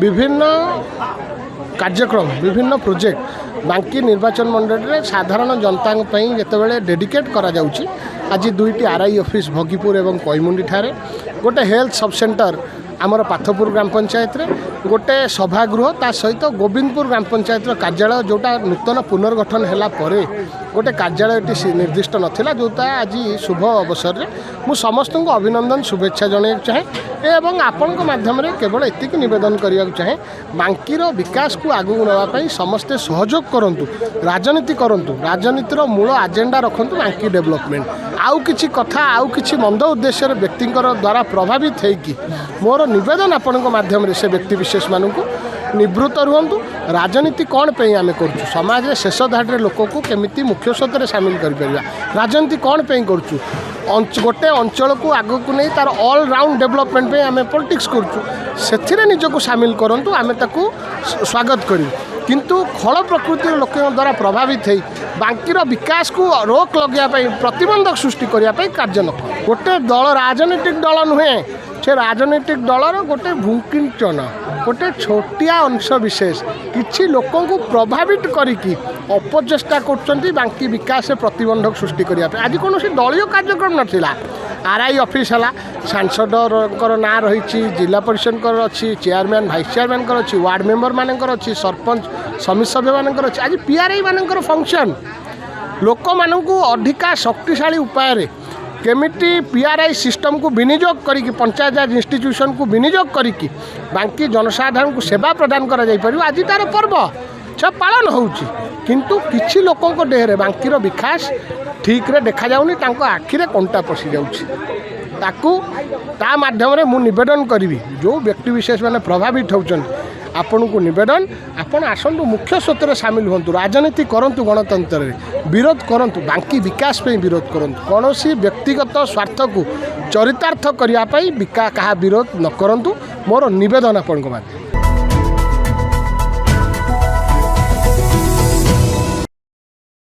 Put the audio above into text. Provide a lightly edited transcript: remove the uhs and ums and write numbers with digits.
विभिन्न कार्यक्रम विभिन्न प्रोजेक्ट बांकी निर्वाचन मंडल में साधारण जनता जितेबाला डेडिकेट करा जाउची। आज दुईटी आरआई ऑफिस भोगीपुर एवं कोईमुंडी ठारे गोटे हेल्थ सब सेंटर आमर पाथपुर ग्राम पंचायत रे गोटे सभागृह ता सहित गोविंदपुर ग्राम पंचायत कार्यालय जोटा नूतन पुनर्गठन हैला परे गोटे कार्यालय निर्दिष्ट नथिला जोटा आज शुभ अवसर रे मु समस्त को अभिनंदन शुभेच्छा जणाइक चाहे एवं आपण माध्यम केवल एतिक निवेदन करने चाहे बांकीर विकास को आगू नापी समस्ते सहयोग करंतु राजनीति करंतु राजनीतिर मूल एजेंडा रखंतु बांकी डेवलपमेंट आउ किछि कथा आउ किछि मंद उद्देश्य व्यक्ति द्वारा प्रभावित होइकी मोर निवेदन आपण माध्यम से व्यक्ति विशेष मानू निवृत्त रुहतु राजनीति कौन पे आम कर समाज में शेष धाड़े लोक को केमी मुख्य स्रोत में सामिल कर राजनीति कौन पे करुँ गोटे अंचल को आग को नहीं तार ऑल राउंड डेवलपमेंट पे आम पॉलिटिक्स करुँ निजक सामिल करूँ आम ताकू स्वागत करूँ किंतु खल प्रकृति लोक द्वारा प्रभावित हो बांकीर विकास को रोक लगे प्रतिबंधक सृष्टि करने कार्य न गोटे दल राजनीतिक दल नुहे से राजनीतिक दलर गोटे भूकिंचन गोटे छोटिया अंश विशेष किछि लोकों को प्रभावित करिकी अपचेष्टा कर बांकी विकास प्रतिबंधक सृष्टि करने आज कौन दलीय कार्यक्रम नाला आरआई ऑफिस है सांसद ना रही जिला परिषद अच्छी चेयरमैन भाइस चेयरमैन अच्छी वार्ड मेंबर मानकर अच्छी सरपंच समिति सभ्य मानकर अच्छी आज पीआरआई मानकर फंक्शन लोक मानू अधिका शक्तिशाली उपाय केमिटी पीआरआई सिस्टम को विनियोग करी पंचायत राज इंस्टीट्यूशन को विनियोग करी बांकी जनसाधारण को सेवा प्रदान करा जाई परिबो आज तार पर्व छ पालन होउची किंतु किछि लोकों को देहरे बांकीर विकास ठीक रे देखा जाउनी तांको आखिरे कंटा पसी जाउची ताकू ता माध्यम रे मु निवेदन करी जो व्यक्ति विशेष माने प्रभावित होउचन आपण को निवेदन आपण आसंतु मुख्य स्रोत में सामिल हूँ राजनीति करंतु गणतंत्र रे विरोध करंतु बांकी विकास पे विरोध करंतु कौन व्यक्तिगत स्वार्थ को चरितार्थ करने क्या विरोध न करंतु मोर निवेदन आपण को